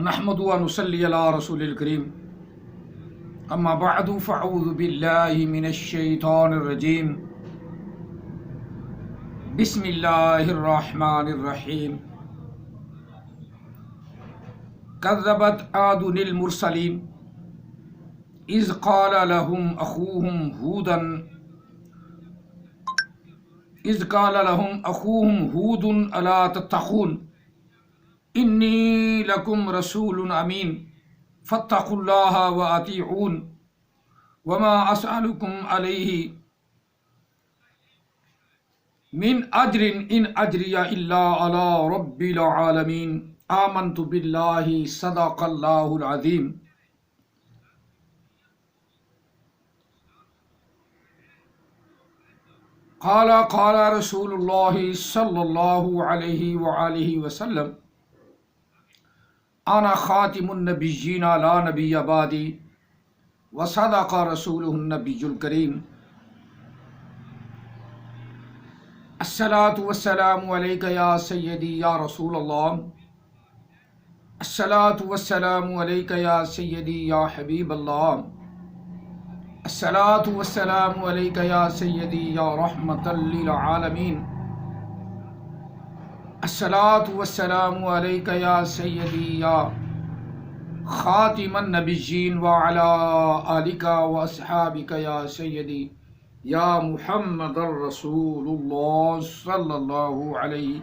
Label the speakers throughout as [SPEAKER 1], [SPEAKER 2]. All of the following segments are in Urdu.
[SPEAKER 1] نحمد و نصلی علی رسول الکریم اما بعد فاعوذ باللہ من الشیطان الرجیم بسم اللہ الرحمن الرحیم کذبت عاد المرسلین اذ قال لهم اخوهم ہود الا تتقون انی لکم رسول امین فاتقوا اللہ واطیعون وما اسألکم علیہ من اجر ان اجری الا علی رب العالمین آمنت باللہ صدق اللہ العظیم۔ قال رسول اللہ صلی اللہ علیہ وآلہ وسلم انا خاتم النبیین لا نبی بعدی وصدق رسولہ النبی الکریم۔ الصلاۃ والسلام علیک یا سیدی یا رسول اللہ، الصلاۃ والسلام علیک یا سیدی یا حبیب اللہ، الصلاۃ والسلام علیک یا سیدی یا رحمۃ للعالمین، الصلاۃ والسلام علیک یا سیدی یا خاتم النبیین وعلی آلک واصحابک یا سیدی یا محمد الرسول اللہ صلی اللہ علیہ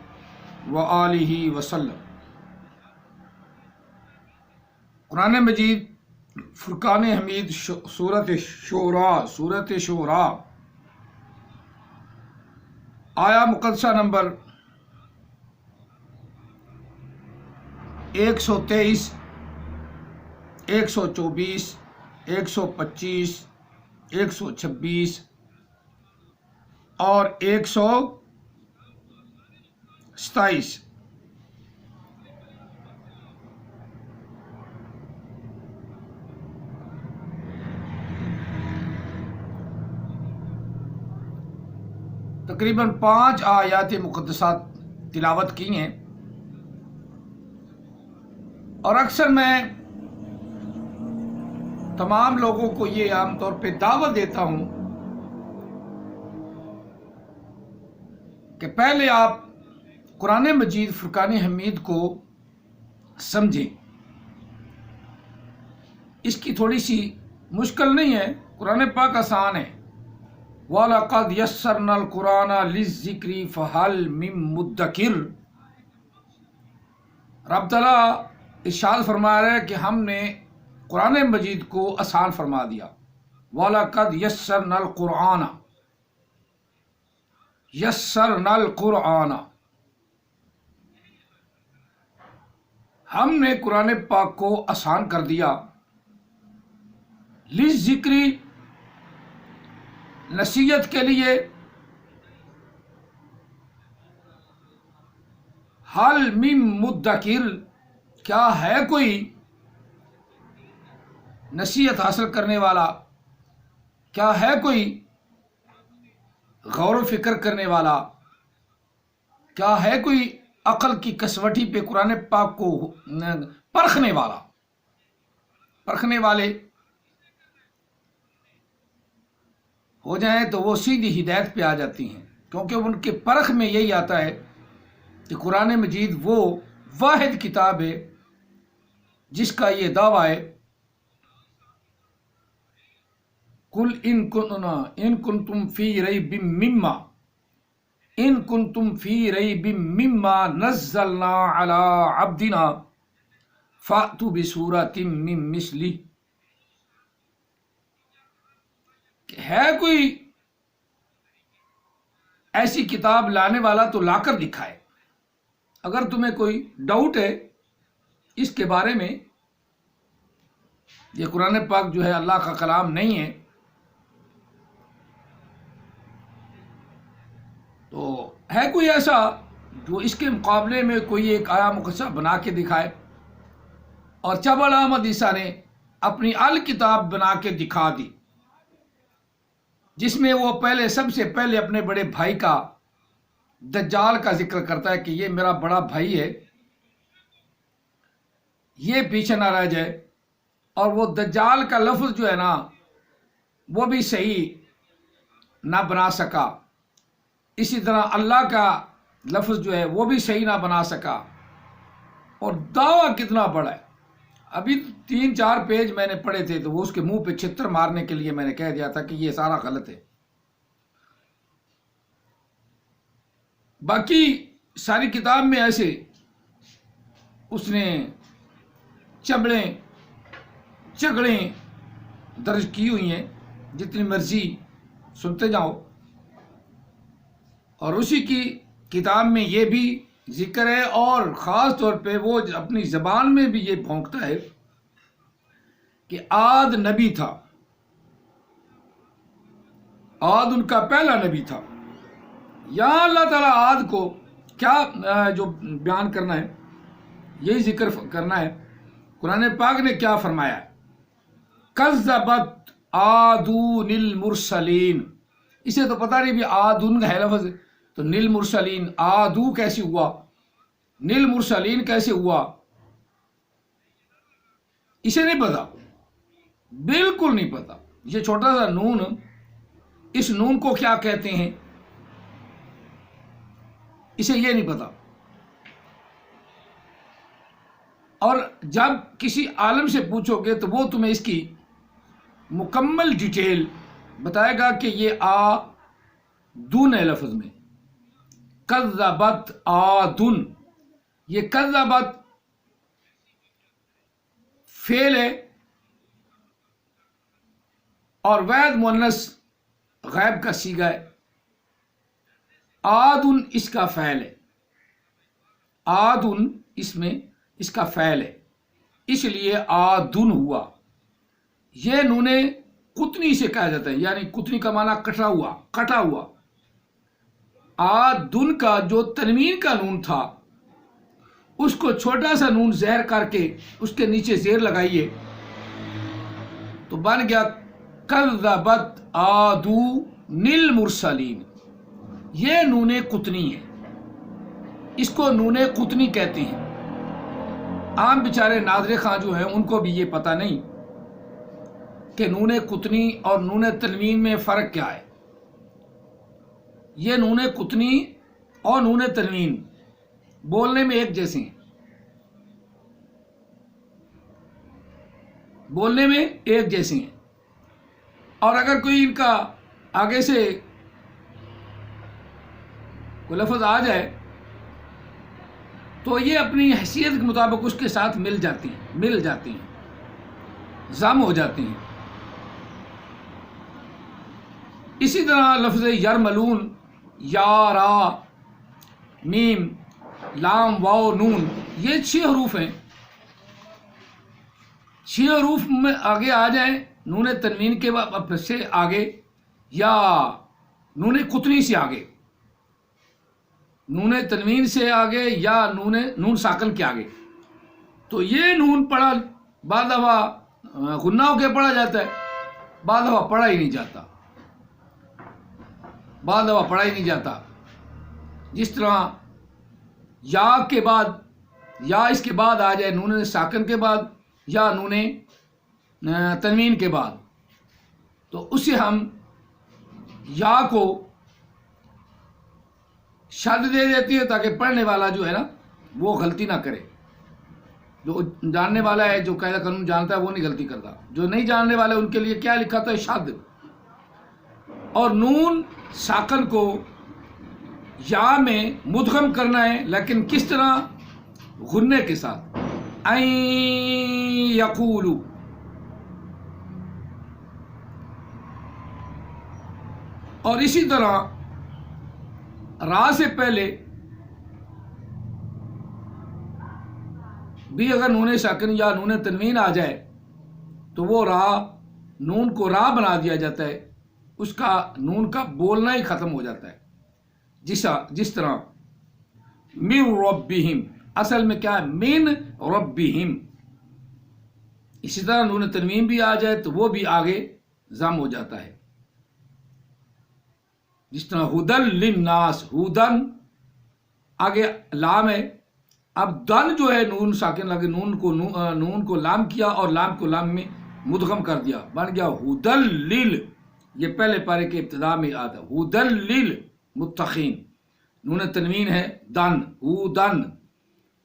[SPEAKER 1] وآلہ وسلم۔ قرآن مجید فرقان حمید سورۃ شعراء آیا مقدسہ نمبر 123، 124، 125، 126 اور 127۔ تقریباً 5 آیات مقدسات تلاوت کی ہیں، اور اکثر میں تمام لوگوں کو یہ عام طور پہ دعوت دیتا ہوں کہ پہلے آپ قرآن مجید فرقان حمید کو سمجھیں۔ اس کی تھوڑی سی مشکل نہیں ہے، قرآن پاک آسان ہے۔ وَلَقَدْ يَسَّرْنَا الْقُرْآنَ لِلذِّكْرِ فَهَلْ مِن مُدَّكِرٍ۔ رب تعالیٰ ارشاد فرما رہا ہے کہ ہم نے قرآن مجید کو آسان فرما دیا۔ وَلَقَدْ يَسَّرْنَا الْقُرْآنَ، یسرنا القرآن، ہم نے قرآن پاک کو آسان کر دیا۔ للذکر، نصیحت کے لیے۔ حل من مدکر، کیا ہے کوئی نصیحت حاصل کرنے والا، کیا ہے کوئی غور و فکر کرنے والا، کیا ہے کوئی عقل کی کسوٹی پہ قرآن پاک کو پرکھنے والا۔ پرکھنے والے ہو جائیں تو وہ سیدھی ہدایت پہ آ جاتی ہیں، کیونکہ ان کے پرکھ میں یہی آتا ہے کہ قرآن مجید وہ واحد کتاب ہے جس کا یہ دعویٰ ہے، قل ان کنتم فی ریب مما نزلنا علی عبدنا فأتوا بسورۃ من مثلہ۔ ہے کوئی ایسی کتاب لانے والا تو لا کر دکھائے۔ اگر تمہیں کوئی ڈاؤٹ ہے اس کے بارے میں، یہ قرآن پاک جو ہے اللہ کا کلام نہیں ہے، تو ہے کوئی ایسا جو اس کے مقابلے میں کوئی ایک آیا مقدسہ بنا کے دکھائے۔ اور چبل احمد عیسیٰ نے اپنی الکتاب بنا کے دکھا دی، جس میں وہ سب سے پہلے اپنے بڑے بھائی کا دجال کا ذکر کرتا ہے کہ یہ میرا بڑا بھائی ہے، یہ پیچھے نہ رہ جائے. اور وہ دجال کا لفظ جو ہے نا وہ بھی صحیح نہ بنا سکا. اسی طرح اللہ کا لفظ جو ہے وہ بھی صحیح نہ بنا سکا. اور دعویٰ کتنا بڑا ہے. ابھی 3-4 پیج میں نے پڑھے تھے تو وہ اس کے منہ پہ چھتر مارنے کے لیے میں نے کہہ دیا تھا کہ یہ سارا غلط ہے. باقی ساری کتاب میں ایسے اس نے چگڑیں درج کی ہوئی ہیں جتنی مرضی سنتے جاؤ. اور اسی کی کتاب میں یہ بھی ذکر ہے اور خاص طور پہ وہ اپنی زبان میں بھی یہ بھونکتا ہے کہ عاد نبی تھا. عاد ان کا پہلا نبی تھا. یہاں اللہ تعالیٰ عاد کو کیا جو بیان کرنا ہے یہی ذکر کرنا ہے. قرآن پاک نے کیا فرمایا ہے؟ کذبت عادون المرسلین. اسے تو پتہ نہیں بھی عادون کا ہے لفظ تو نیل مرسلین عادو کیسے ہوا، نیل مرسلین کیسے ہوا، اسے نہیں پتا، بالکل نہیں پتا. یہ چھوٹا سا نون، اس نون کو کیا کہتے ہیں اسے یہ نہیں پتا. اور جب کسی عالم سے پوچھو گے تو وہ تمہیں اس کی مکمل ڈیٹیل بتائے گا کہ یہ دون ہے لفظ میں. کذبت عادن، یہ کذبت فعل ہے اور وید مؤنث غائب کا صیغہ ہے. عادن اس کا فعل ہے، عادن اس میں اس کا فعل ہے، اس لیے عادن ہوا. یہ نون قطنی سے کہا جاتا ہے، یعنی قطنی کا معنی کٹا ہوا. عادن کا جو تنوین کا نون تھا اس کو چھوٹا سا نون زہر کر کے اس کے نیچے زیر لگائیے تو بن گیا کذبت عادون المرسلین. یہ نون قطنی ہے، اس کو نون قطنی کہتے ہیں. عام بیچارے ناظر خاں جو ہیں ان کو بھی یہ پتہ نہیں کہ نون قطنی اور نون تنوین میں فرق کیا ہے. یہ نون قطنی اور نون تنوین بولنے میں ایک جیسے ہیں، بولنے میں ایک جیسے ہیں. اور اگر کوئی ان کا آگے سے کوئی لفظ آ جائے تو یہ اپنی حیثیت کے مطابق اس کے ساتھ مل جاتی ہیں، ضم ہو جاتی ہیں. اسی طرح لفظ یرملون، یا، را، میم، لام، واو، نون، یہ 6 حروف ہیں. 6 حروف میں آگے آ جائیں نون تنوین کے سے آگے یا نون قطنی سے آگے، نون تنوین سے آگے یا نون ساکن کے آگے، تو یہ نون پڑھا بعض دفعہ غنہ ہو کے پڑھا جاتا ہے، بعض دفعہ پڑھا ہی نہیں جاتا. جس طرح یا کے بعد، یا اس کے بعد آ جائے نون ساکن کے بعد یا نون تنوین کے بعد تو اسے ہم یا کو شد دے دیتی ہے تاکہ پڑھنے والا جو ہے نا وہ غلطی نہ کرے. جو جاننے والا ہے، جو قاعدہ قانون جانتا ہے وہ نہیں غلطی کرتا. جو نہیں جاننے والے ان کے لیے کیا لکھا تو ہے شد. اور نون ساکن کو یا میں مدغم کرنا ہے، لیکن کس طرح؟ غنے کے ساتھ. این یقولو، اور اسی طرح را سے پہلے بھی اگر نون ساکن یا نون تنوین آ جائے تو وہ نون کو را بنا دیا جاتا ہے، اس کا نون کا بولنا ہی ختم ہو جاتا ہے. جس طرح من ربہم، اصل میں کیا ہے؟ من ربہم. اسی طرح نون تنوین بھی آ جائے تو وہ بھی آگے ضم ہو جاتا ہے. جس طرح ہدن للناس، ہدن آگے لام ہے، اب دن جو ہے نون ساکن لگے، نون کو لام کیا اور لام کو لام میں مدغم کر دیا، بن گیا ہدل لیل. یہ پہلے پارے کے ابتدا میں آتا ہدل لیل متقین. نون تنوین ہے دن، ہدن،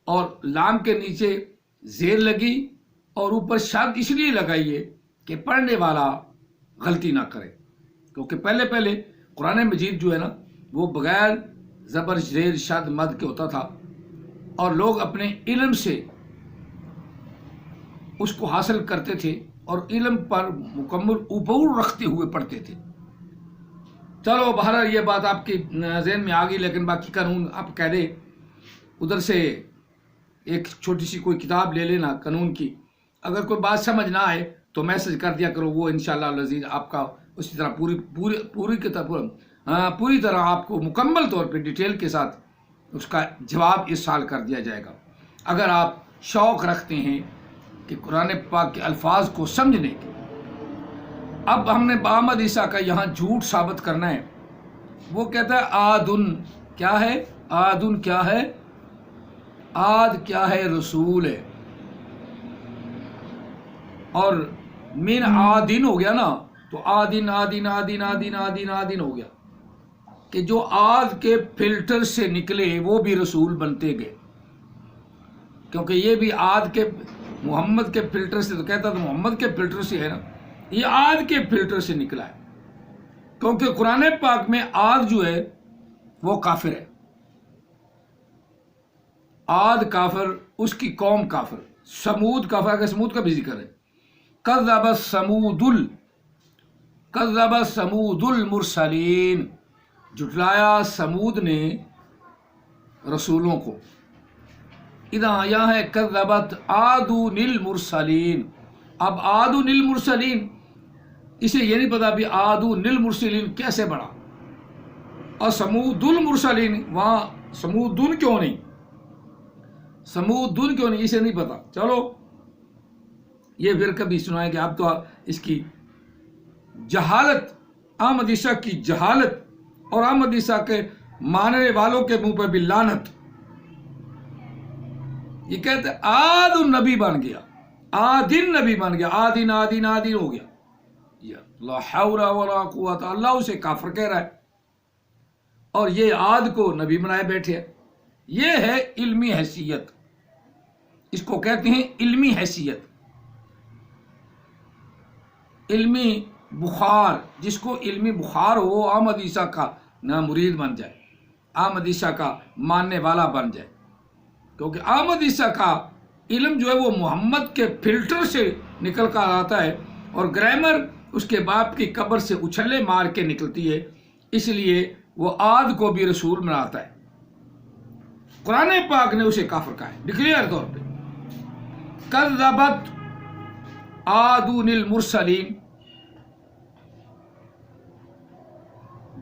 [SPEAKER 1] اور لام کے نیچے زیر لگی اور اوپر شد اس لیے لگائیے کہ پڑھنے والا غلطی نہ کرے، کیونکہ پہلے قرآن مجید جو ہے نا وہ بغیر زبر زیر شد مد کے ہوتا تھا، اور لوگ اپنے علم سے اس کو حاصل کرتے تھے اور علم پر مکمل عبور رکھتے ہوئے پڑھتے تھے. چلو بہرحال یہ بات آپ کی ذہن میں آ گئی، لیکن باقی قانون آپ کہہ دیں ادھر سے ایک چھوٹی سی کوئی کتاب لے لینا قانون کی، اگر کوئی بات سمجھ نہ آئے تو میسج کر دیا کرو، وہ انشاءاللہ العزیز آپ کا اسی طرح پوری طرح آپ کو مکمل طور پہ ڈیٹیل کے ساتھ اس کا جواب ارسال کر دیا جائے گا، اگر آپ شوق رکھتے ہیں کہ قرآن پاک کے الفاظ کو سمجھنے کے. اب ہم نے بآمد عیسیٰ کا یہاں جھوٹ ثابت کرنا ہے. وہ کہتا ہے آدن کیا ہے، آدن کیا ہے، آد کیا ہے، رسول ہے، اور من آدن ہو گیا نا، تو آدن آدن آدن آدن آدن آدن ہو گیا کہ جو آد کے فلٹر سے نکلے وہ بھی رسول بنتے گئے، کیونکہ یہ بھی آد کے محمد کے فلٹر سے، تو کہتا تو محمد کے فلٹر سے ہے نا، یہ آد کے فلٹر سے نکلا ہے، کیونکہ قرآن پاک میں آد جو ہے وہ کافر ہے. آد کافر، اس کی قوم کافر، سمود کافر. اگر سمود کا بھی ذکر ہے، کذب سمود المرسلین، جھٹلایا سمود نے رسولوں کو. ادھر یہاں ہے کذبت عاد المرسلین. اب عاد المرسلین، اسے یہ نہیں پتا بھی عاد المرسلین کیسے بڑھا، اور سمود المرسلین وہاں سمودن کیوں نہیں، اسے نہیں پتا. چلو یہ پھر کبھی سنائیں گے. اب تو اس کی جہالت، احمد عیسیٰ کی جہالت اور احمد عیسیٰ کے ماننے والوں کے منہ پہ بھی لعنت. یہ کہتے آد النبی بن گیا، آدن نبی بن گیا، آدن آدن آدن ہو گیا. لا حول ولا قوت، اللہ اسے کافر کہہ رہا ہے اور یہ آد کو نبی بنائے بیٹھے ہیں. یہ ہے علمی حیثیت، اس کو کہتے ہیں علمی حیثیت، علمی بخار. جس کو علمی بخار ہو احمد عیسیٰ کا نہ مرید بن جائے، احمد عیسیٰ کا ماننے والا بن جائے، کیونکہ احمد عیسیٰ کا علم جو ہے وہ محمد کے فلٹر سے نکل کر آتا ہے، اور گرامر اس کے باپ کی قبر سے اچھلے مار کے نکلتی ہے، اس لیے وہ آد کو بھی رسول بناتا ہے. قرآن پاک نے اسے کافر کہا ہے ڈکلیئر طور پہ. کذبت عاد المرسلین،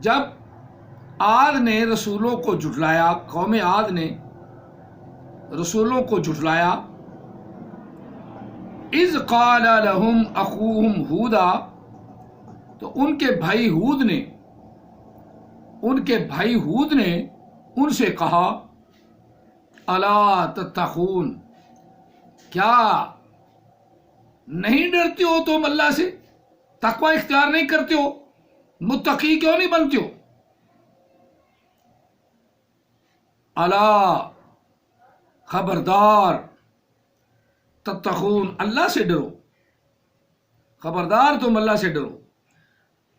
[SPEAKER 1] جب عاد نے رسولوں کو جھٹلایا، قوم عاد نے رسولوں کو جھٹلایا، اذ قال لهم اخوهم ہودا، تو ان کے بھائی ہود نے ان سے کہا الا تتقون، کیا نہیں ڈرتے ہو تم اللہ سے، تقوی اختیار نہیں کرتے ہو، متقی کیوں نہیں بنتے ہو. الا خبردار، تتقون اللہ سے ڈرو، خبردار تم اللہ سے ڈرو.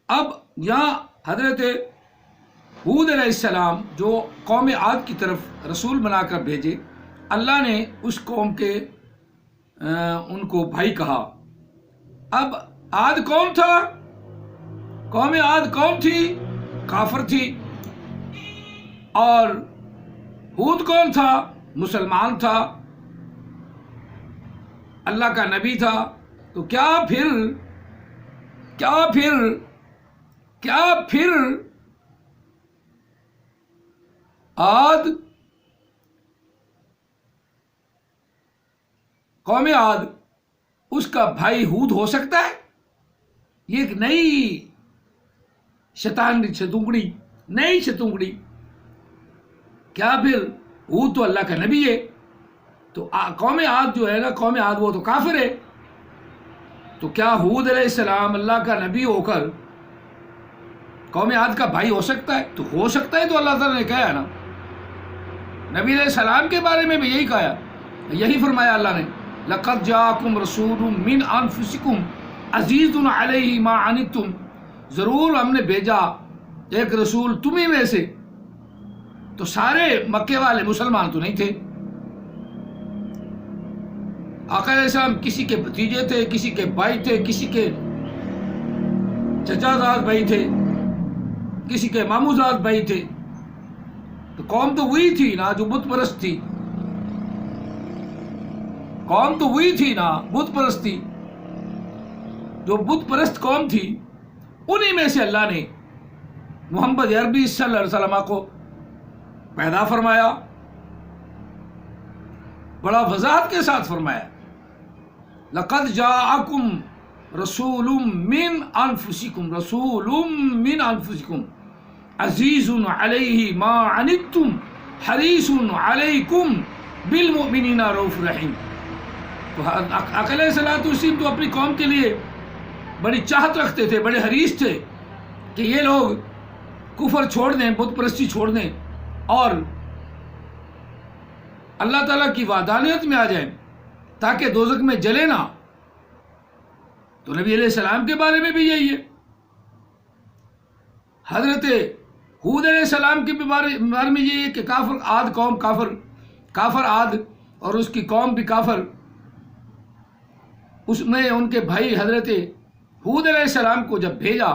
[SPEAKER 1] اب یہاں حضرت ہود علیہ السلام جو قوم عاد کی طرف رسول بنا کر بھیجے، اللہ نے اس قوم کے ان کو بھائی کہا. اب عاد کون تھا؟ قوم عاد کون تھی؟ کافر تھی. اور ہود کون تھا؟ مسلمان تھا، اللہ کا نبی تھا. تو کیا پھر عاد، قوم عاد، اس کا بھائی ہود ہو سکتا ہے؟ یہ ایک نئی شتونگڑی. کیا پھر ہود تو اللہ کا نبی ہے، تو قوم عاد جو ہے نا، قوم عاد وہ تو کافر ہے. تو کیا ہود علیہ السلام اللہ کا نبی ہو کر قوم عاد کا بھائی ہو سکتا ہے؟ تو ہو سکتا ہے، تو اللہ تعالیٰ نے کہا ہے نا. نبی علیہ السلام کے بارے میں بھی یہی کہا، یہی فرمایا اللہ نے، لَقَدْ جَاءَكُمْ رَسُولٌ مِّنْ أَنفُسِكُمْ عَزِيزٌ عَلَيْهِ مَا عَنِتُّمْ. ضرور ہم نے بھیجا ایک رسول تمہیں میں سے. تو سارے مکے والے مسلمان تو نہیں تھے. آقا علیہ السلام کسی کے بھتیجے تھے، کسی کے بھائی تھے، کسی کے چچا زاد بھائی تھے، کسی کے ماموں زاد بھائی تھے. تو قوم تو وہی تھی نا جو بت پرست تھی. قوم تو وہی تھی نا، بت پرست تھی. جو بت پرست قوم تھی انہی میں سے اللہ نے محمد عربی صلی اللہ علیہ وسلم کو پیدا فرمایا. بڑا وضاحت کے ساتھ فرمایا، لَقَدْ جَاءَكُمْ رَسُولٌ مِّنْ أَنفُسِكُمْ رَسُولٌ مِّنْ أَنفُسِكُمْ عَزِيزٌ عَلَيْهِ مَا عَنِتُّمْ حَرِيصٌ عَلَيْكُمْ بِالْمُؤْمِنِينَ رَءُوفٌ رَحِيمٌ. تو آقا علیہ السلام تو اپنی قوم کے لیے بڑی چاہت رکھتے تھے، بڑے حریص تھے کہ یہ لوگ کفر چھوڑ دیں، بت پرستی چھوڑ دیں اور اللہ تعالیٰ کی وحدانیت میں آ جائیں تاکہ دوزخ میں جلے نہ. تو نبی علیہ السلام کے بارے میں بھی یہی ہے. حضرت ہود علیہ السلام کے بارے میں یہی ہے کہ کافر عاد قوم، کافر عاد اور اس کی قوم بھی کافر. اس میں ان کے بھائی حضرت ہود علیہ السلام کو جب بھیجا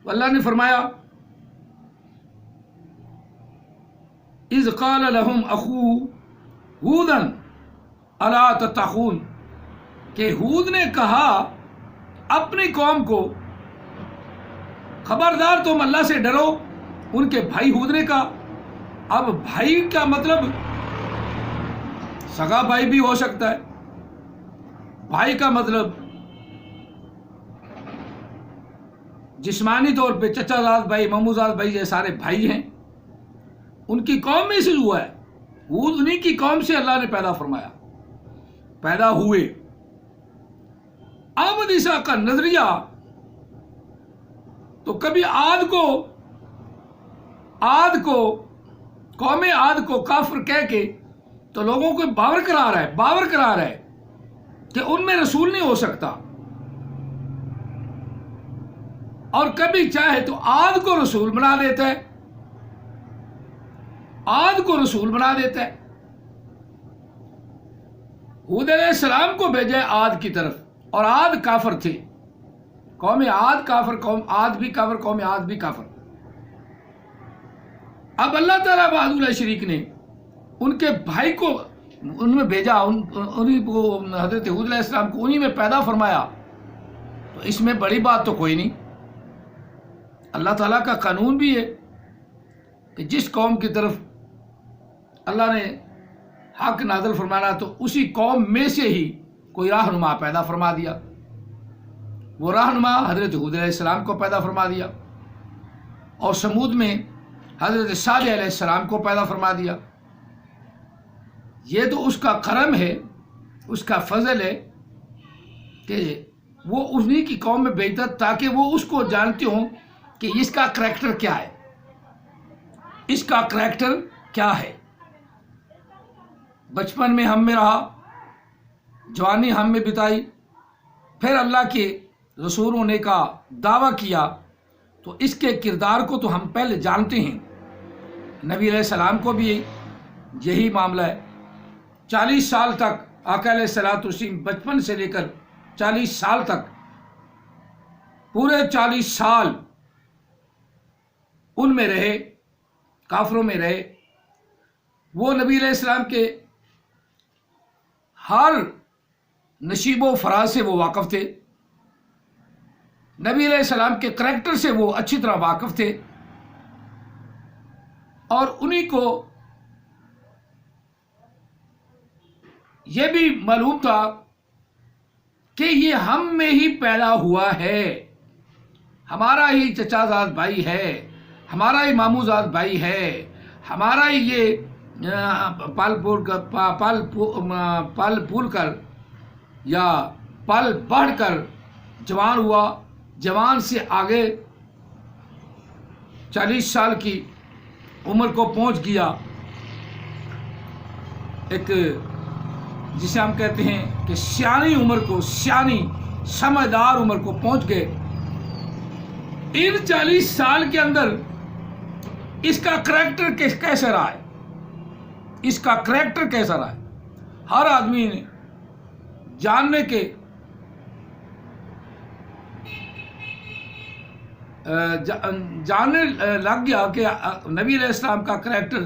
[SPEAKER 1] تو اللہ نے فرمایا، اذ قال لهم اخوه ہودا الا تتقون، کہ ہود نے کہا اپنی قوم کو، خبردار تم اللہ سے ڈرو. ان کے بھائی ہود نے کہا. اب بھائی کا مطلب سگا بھائی بھی ہو سکتا ہے. بھائی کا مطلب جسمانی طور پہ چچا زاد بھائی، ماموں زاد بھائی، یہ سارے بھائی ہیں. ان کی قوم میں سے ہوا ہے. ہود انہی کی قوم سے اللہ نے پیدا ہوئے. احمد عیسیٰ کا نظریہ تو کبھی قوم عاد کو کافر کہہ کے تو لوگوں کو باور کرا رہا ہے کہ ان میں رسول نہیں ہو سکتا، اور کبھی چاہے تو عاد کو رسول بنا دیتا ہے. ہود علیہ السلام کو بھیجا عاد کی طرف، اور عاد کافر تھے. قوم عاد کافر، قوم عاد بھی کافر، قوم عاد بھی کافر. اب اللہ تعالیٰ وحدہ لا شریک نے ان کے بھائی کو ان میں بھیجا، انہی کو حضرت ہود علیہ السلام کو انہی میں پیدا فرمایا. تو اس میں بڑی بات تو کوئی نہیں. اللہ تعالیٰ کا قانون بھی ہے کہ جس قوم کی طرف اللہ نے حق نازل فرمانا تو اسی قوم میں سے ہی کوئی رہنما پیدا فرما دیا. وہ رہنما حضرت ہود علیہ السلام کو پیدا فرما دیا، اور سمود میں حضرت صالح علیہ السلام کو پیدا فرما دیا. یہ تو اس کا کرم ہے، اس کا فضل ہے کہ وہ انہی کی قوم میں بھیجتا تاکہ وہ اس کو جانتے ہوں کہ اس کا کریکٹر کیا ہے. بچپن میں ہم میں رہا، جوانی ہم میں بتائی، پھر اللہ کے رسولوں نے کا دعویٰ کیا، تو اس کے کردار کو تو ہم پہلے جانتے ہیں. نبی علیہ السلام کو بھی یہی معاملہ ہے. 40 سال تک آقا علیہ الصلوۃ والسلام بچپن سے لے کر 40 سال تک، پورے 40 سال ان میں رہے، کافروں میں رہے. وہ نبی علیہ السلام کے ہر نشیب و فراز سے وہ واقف تھے. نبی علیہ السلام کے کریکٹر سے وہ اچھی طرح واقف تھے، اور انہی کو یہ بھی معلوم تھا کہ یہ ہم میں ہی پیدا ہوا ہے، ہمارا ہی چچا زاد بھائی ہے، ہمارا ہی ماموں زاد بھائی ہے، ہمارا ہی یہ پل پھول کر یا پل بڑھ کر جوان ہوا، جوان سے آگے 40 سال کی عمر کو پہنچ گیا، ایک جسے ہم کہتے ہیں کہ سیانی عمر کو، سیانی سمجھدار عمر کو پہنچ گئے۔ ان 40 سال کے اندر اس کا کریکٹر کیسا رہا ہے، اس کا کریکٹر کیسا رہا ہے، ہر آدمی نے جاننے کے جاننے لگ گیا کہ نبی علیہ السلام کا کریکٹر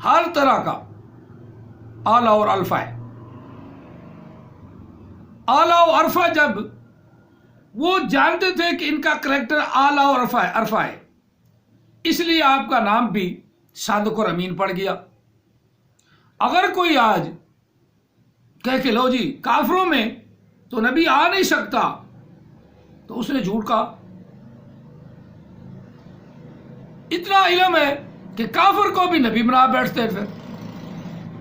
[SPEAKER 1] ہر طرح کا اعلیٰ اور الفا ہے۔ اعلیٰ اور عرفہ، جب وہ جانتے تھے کہ ان کا کریکٹر اعلیٰ اور عرفہ ہے، اس لیے آپ کا نام بھی صادق اور امین پڑ گیا۔ اگر کوئی آج کہہ کہ لو جی کافروں میں تو نبی آ نہیں سکتا، تو اس نے جھوٹ کہا۔ اتنا علم ہے کہ کافر کو بھی نبی بنا بیٹھتے ہیں۔ پھر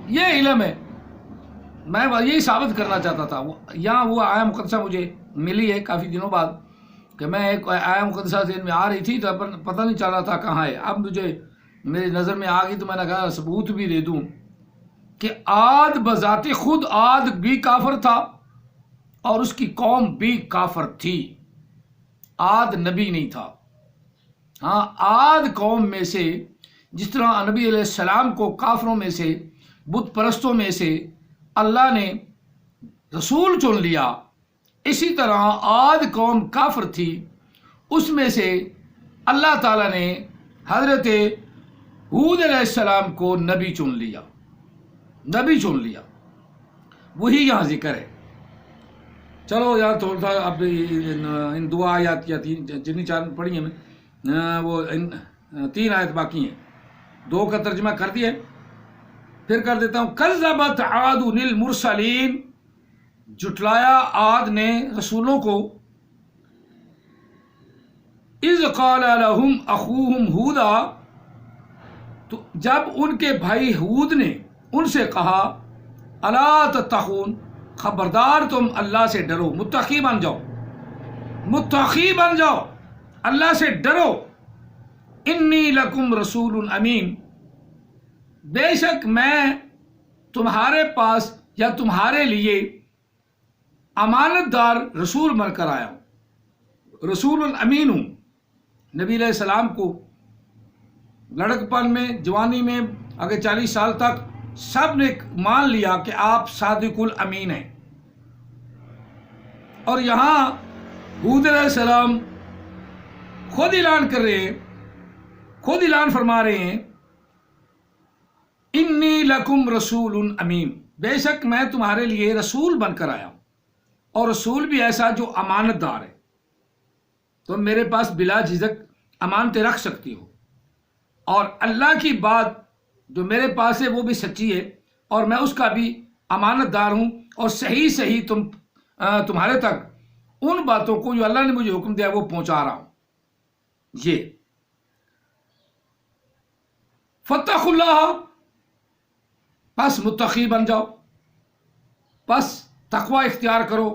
[SPEAKER 1] یہ علم ہے، میں یہی ثابت کرنا چاہتا تھا۔ یہاں وہ آیا مقدسہ مجھے ملی ہے کافی دنوں بعد، کہ میں ایک آیا مقدسہ ذہن میں آ رہی تھی تو پتہ نہیں چل رہا تھا کہاں ہے، اب مجھے میری نظر میں آ گئی تو میں نے کہا ثبوت بھی دے دوں کہ عاد بذات خود عاد بھی کافر تھا اور اس کی قوم بھی کافر تھی۔ عاد نبی نہیں تھا۔ ہاں، عاد قوم میں سے جس طرح نبی علیہ السلام کو کافروں میں سے، بت پرستوں میں سے اللہ نے رسول چن لیا، اسی طرح عاد قوم کافر تھی، اس میں سے اللہ تعالیٰ نے حضرت ہود علیہ السلام کو نبی چن لیا، نبی چن لیا۔ وہی یہاں ذکر ہے۔ چلو یار تھوڑا سا اب ان دعا آیات یا جتنی چار پڑھی ہیں میں، وہ 3 آیت باقی ہیں، 2 کا ترجمہ کر دیا، پھر کر دیتا ہوں۔ کذبت عاد المرسلین، جھٹلایا عاد نے رسولوں کو، اذ قال لهم اخوهم ہودا، تو جب ان کے بھائی ہود نے ان سے کہا، الا تتقون، خبردار تم اللہ سے ڈرو، متقی بن جاؤ، متقی بن جاؤ، اللہ سے ڈرو۔ انی لکم رسول امین، بے شک میں تمہارے پاس یا تمہارے لیے امانت دار رسول بن کر آیا ہوں، رسول الامین ہوں۔ نبی علیہ السلام کو لڑک پن میں، جوانی میں، اگر 40 سال تک سب نے مان لیا کہ آپ صادق الامین ہیں۔ اور یہاں ہود علیہ السلام خود اعلان کر رہے ہیں، خود اعلان فرما رہے ہیں، انی لکم رسول امین، بے شک میں تمہارے لیے رسول بن کر آیا ہوں، اور رسول بھی ایسا جو امانت دار ہے۔ تم میرے پاس بلا جھجک امانتیں رکھ سکتی ہو، اور اللہ کی بات جو میرے پاس ہے وہ بھی سچی ہے، اور میں اس کا بھی امانت دار ہوں، اور صحیح صحیح تمہارے تک ان باتوں کو جو اللہ نے مجھے حکم دیا وہ پہنچا رہا ہوں۔ یہ فتق اللہ، بس متقی بن جاؤ، بس تقوی اختیار کرو،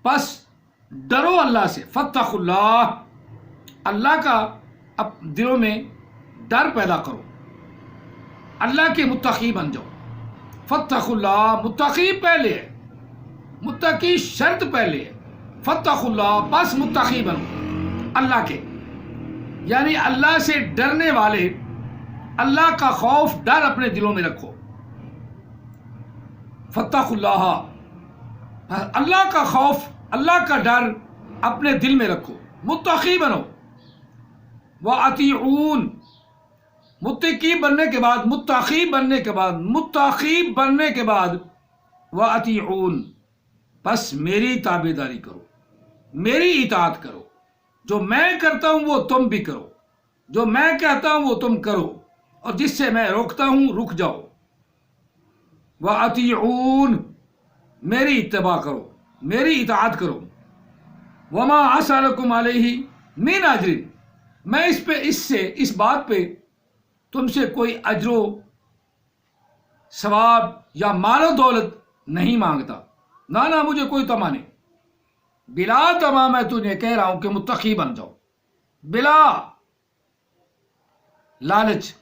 [SPEAKER 1] بس ڈرو اللہ سے۔ فتق اللہ، اللہ کا اب دلوں میں ڈر پیدا کرو، اللہ کے متقی بن جاؤ۔ فتق اللہ، متقی پہلے ہے، متقی شرط پہلے ہے۔ فتق اللہ، بس متقی بنو اللہ کے، یعنی اللہ سے ڈرنے والے، اللہ کا خوف ڈر اپنے دلوں میں رکھو۔ فتق اللہ، اللہ کا خوف، اللہ کا ڈر اپنے دل میں رکھو، متقی بنو۔ وَأَطِیعُونَ، متقی بننے کے بعد، متقی بننے کے بعد، متقی بننے کے بعد وَأَطِیعُونَ، بس میری تابعداری کرو، میری اطاعت کرو، جو میں کرتا ہوں وہ تم بھی کرو، جو میں کہتا ہوں وہ تم کرو، اور جس سے میں روکتا ہوں رک جاؤ۔ وَأَطِیعُونَ، میری اتباع کرو، میری اطاعت کرو۔ وَمَا أَسْأَلُكُمْ عَلَيْهِ مِنْ أَجْرٍ، میں اس بات پہ تم سے کوئی اجر و ثواب یا مال و دولت نہیں مانگتا، نہ مجھے کوئی تما نہیں، بلا تما میں تجھے کہہ رہا ہوں کہ متقی بن جاؤ، بلا لالچ،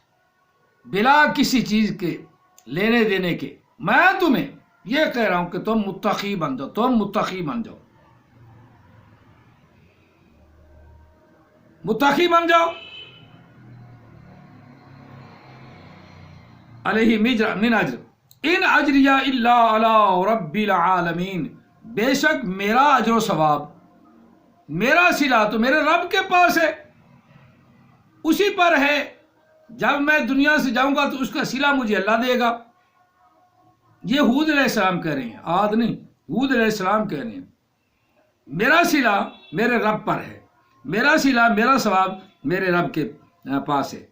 [SPEAKER 1] بلا کسی چیز کے لینے دینے کے، میں تمہیں یہ کہہ رہا ہوں کہ تم متقی بن جاؤ، تم متقی بن جاؤ، متقی بن جاؤ۔ علیہ من اجر ان اجریہ الا علی رب العالمین، بے شک میرا اجر و ثواب، میرا صلہ تو میرے رب کے پاس ہے، اسی پر ہے، جب میں دنیا سے جاؤں گا تو اس کا صلہ مجھے اللہ دے گا۔ یہ ہود علیہ السلام کہہ رہے ہیں، عاد نہیں، ہود علیہ السلام کہہ رہے ہیں میرا صلہ میرے رب پر ہے، میرا صلہ میرا ثواب میرے رب کے پاس ہے۔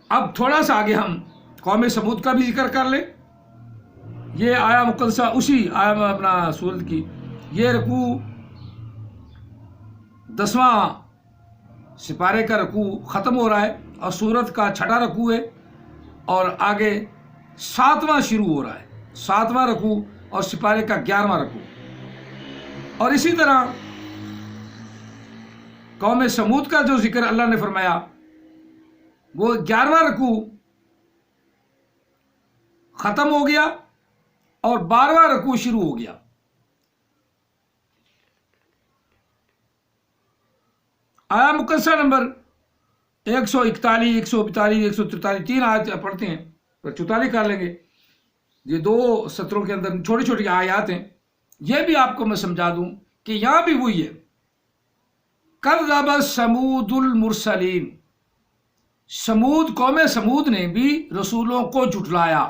[SPEAKER 1] اب تھوڑا سا آگے ہم قوم سمود کا بھی ذکر کر لیں۔ یہ آیا مقدسہ اسی آیا میں اپنا سورت کی، یہ رکوع 10واں سپارے کا رکوع ختم ہو رہا ہے اور سورت کا 6واں رکوع ہے، اور آگے 7واں شروع ہو رہا ہے، 7واں رکوع اور سپارے کا 11واں رکوع۔ اور اسی طرح قوم سمود کا جو ذکر اللہ نے فرمایا وہ 11واں رکوع ختم ہو گیا اور 12واں رکوع شروع ہو گیا۔ آیا مقدسہ نمبر 141، 142، 143، 3 آیت پڑھتے ہیں، پھر 44 کر لیں گے۔ یہ 2 سطروں کے اندر چھوٹی چھوٹی آیات ہیں۔ یہ بھی آپ کو میں سمجھا دوں کہ یہاں بھی وہی ہے، کذب ثمود المرسلین، سمود، قوم سمود نے بھی رسولوں کو جھٹلایا،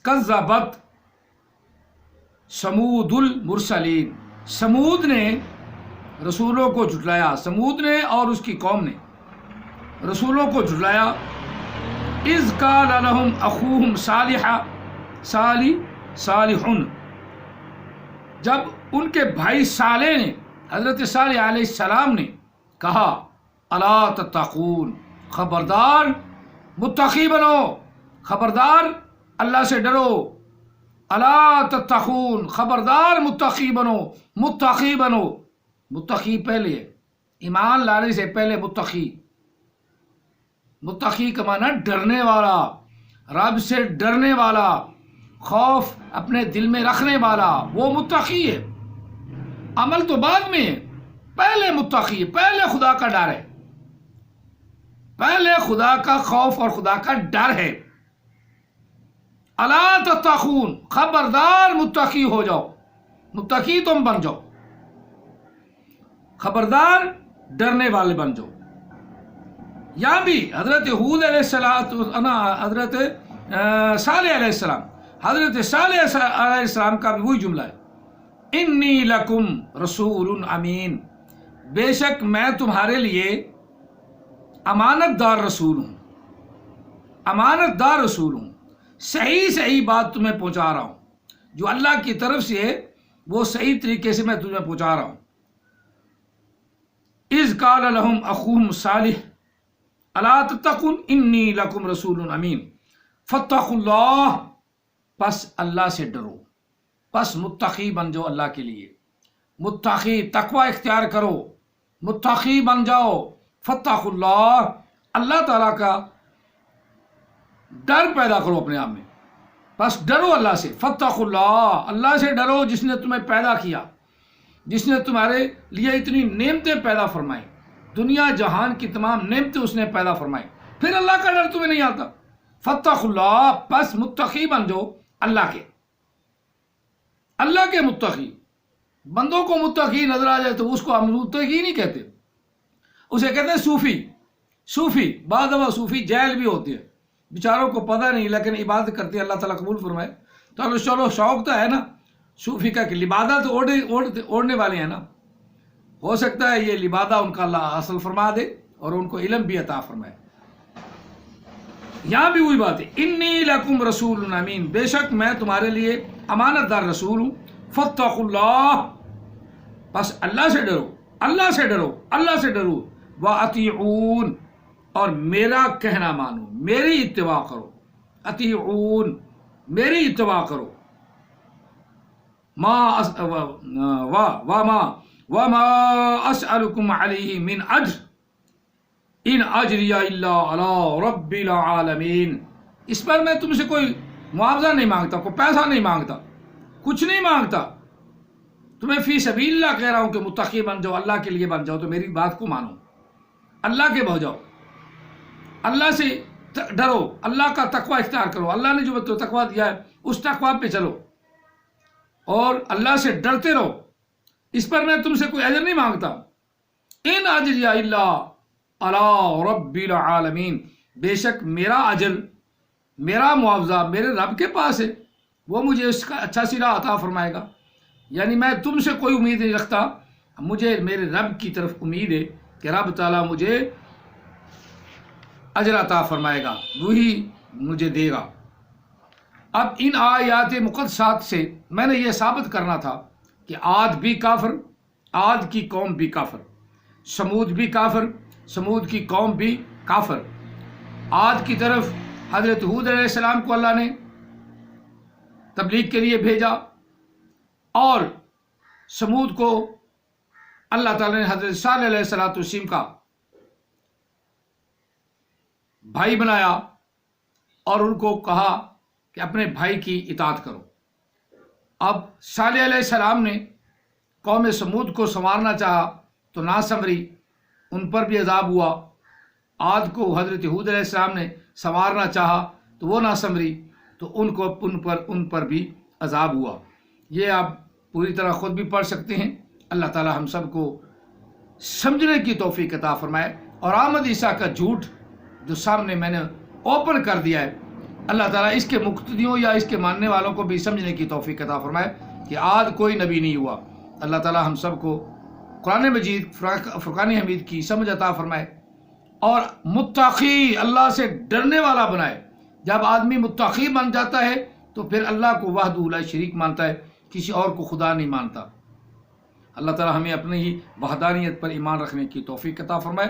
[SPEAKER 1] کذبت ثمود المرسلین، سمود نے رسولوں کو جھٹلایا، سمود نے اور اس کی قوم نے رسولوں کو جھٹلایا۔ اذ قال لهم اخوهم صالح، جب ان کے بھائی صالح نے، حضرت صالح علیہ السلام نے کہا الا تتقون، خبردار متقی بنو، خبردار اللہ سے ڈرو، الا تتقون، خبردار متقی بنو، متقی بنو، متقی پہلے ہے، ایمان لانے سے پہلے متقی، متقی کا معنی ڈرنے والا، رب سے ڈرنے والا، خوف اپنے دل میں رکھنے والا، وہ متقی ہے۔ عمل تو بعد میں ہے، پہلے متقی ہے، پہلے خدا کا ڈر ہے، پہلے خدا کا خوف اور خدا کا ڈر ہے۔ الا تتقون، خبردار متقی ہو جاؤ، متقی تم بن جاؤ، خبردار ڈرنے والے بن جاؤ۔ یہاں بھی حضرت ہود علیہ السلام، حضرت صالح علیہ السلام، حضرت صالح علیہ السلام کا بھی وہی جملہ ہے، انی لکم رسول امین، بے شک میں تمہارے لیے امانت دار رسول ہوں، امانت دار رسول ہوں، صحیح بات تمہیں پہنچا رہا ہوں، جو اللہ کی طرف سے ہے وہ صحیح طریقے سے میں تمہیں پہنچا رہا ہوں۔ اذ قال لهم اخوهم صالح الا تتقون انی لکم رسول امین، فاتقوا اللہ، پس اللہ سے ڈرو، پس متقی بن جاؤ اللہ کے لیے، متقی تقوی اختیار کرو، متقی بن جاؤ، فاتقوا اللہ، اللہ تعالیٰ کا ڈر پیدا کرو اپنے آپ میں، بس ڈرو اللہ سے، فاتقوا اللہ، اللہ سے ڈرو جس نے تمہیں پیدا کیا، جس نے تمہارے لیے اتنی نعمتیں پیدا فرمائی، دنیا جہان کی تمام نعمتیں اس نے پیدا فرمائی، پھر اللہ کا ڈر تمہیں نہیں آتا، فاتقوا اللہ، پس متقی بن جاؤ اللہ کے، اللہ کے متقی۔ بندوں کو متقی نظر آ جائے تو اس کو ہم متقی نہیں کہتے، اسے کہتے ہیں صوفی، صوفی، بعض دفعہ صوفی جاہل بھی ہوتے ہیں، بیچاروں کو پتہ نہیں لیکن عبادت کرتے ہیں، اللہ تعالیٰ قبول فرمائے۔ تو چلو شوق تو ہے نا صوفی کا کہ لبادہ تو اوڑھنے والے ہیں نا، ہو سکتا ہے یہ لبادہ ان کا اللہ حاصل فرما دے اور ان کو علم بھی عطا فرمائے۔ یہاں بھی وہی بات ہے، انی لکم رسول امین، بے شک میں تمہارے لیے امانت دار رسول ہوں، فاتقوا اللہ، بس اللہ سے ڈرو، اللہ سے ڈرو، اللہ سے ڈرو، واطیعون، اور میرا کہنا مانو، میری اتباع کرو، اطیعون، میری اتباع کرو، وما اسألکم علیہ من اجر ان اجری الا علی رب العالمین، اس پر میں تم سے کوئی معاوضہ نہیں مانگتا، کوئی پیسہ نہیں مانگتا، کچھ نہیں مانگتا، تمہیں فی سبیل اللہ کہہ رہا ہوں کہ متقی بن جاؤ، اللہ کے لیے بن جاؤ، تو میری بات کو مانو، اللہ کے بہو جاؤ، اللہ سے ڈرو، اللہ کا تقوی اختیار کرو، اللہ نے جو تقوی دیا ہے اس تقوی پہ چلو اور اللہ سے ڈرتے رہو، اس پر میں تم سے کوئی اجر نہیں مانگتا، ان اجری الا علی رب العالمین، بے شک میرا اجر، میرا معاوضہ میرے رب کے پاس ہے، وہ مجھے اس کا اچھا صلہ عطا فرمائے گا، یعنی میں تم سے کوئی امید نہیں رکھتا، مجھے میرے رب کی طرف امید ہے کہ رب تعالیٰ مجھے اجر عطا فرمائے گا، وہی مجھے دے گا۔ اب ان آیات مقدسات سے میں نے یہ ثابت کرنا تھا کہ عاد بھی کافر، عاد کی قوم بھی کافر، سمود بھی کافر، سمود کی قوم بھی کافر۔ عاد کی طرف حضرت ہود علیہ السلام کو اللہ نے تبلیغ کے لیے بھیجا، اور سمود کو اللہ تعالیٰ نے حضرت صالح علیہ السلام کا بھائی بنایا اور ان کو کہا کہ اپنے بھائی کی اطاعت کرو۔ اب صالح علیہ السلام نے قوم سمود کو سنوارنا چاہا تو نہ سنوری، ان پر بھی عذاب ہوا۔ عاد کو حضرت ہود علیہ السلام نے سنوارنا چاہا تو وہ نہ سنوری، تو ان پر بھی عذاب ہوا۔ یہ آپ پوری طرح خود بھی پڑھ سکتے ہیں۔ اللہ تعالی ہم سب کو سمجھنے کی توفیق عطا فرمائے، اور آمد عیسیٰ کا جھوٹ جو سامنے میں نے اوپن کر دیا ہے، اللہ تعالیٰ اس کے مقتدیوں یا اس کے ماننے والوں کو بھی سمجھنے کی توفیق عطا فرمائے کہ عاد کوئی نبی نہیں ہوا۔ اللہ تعالیٰ ہم سب کو قرآن مجید فرقان حمید کی سمجھ عطا فرمائے اور متقی، اللہ سے ڈرنے والا بنائے۔ جب آدمی متقی بن جاتا ہے تو پھر اللہ کو وحدہ لا شریک مانتا ہے، کسی اور کو خدا نہیں مانتا۔ اللہ تعالیٰ ہمیں اپنی ہی وحدانیت پر ایمان رکھنے کی توفیق عطا فرمائے۔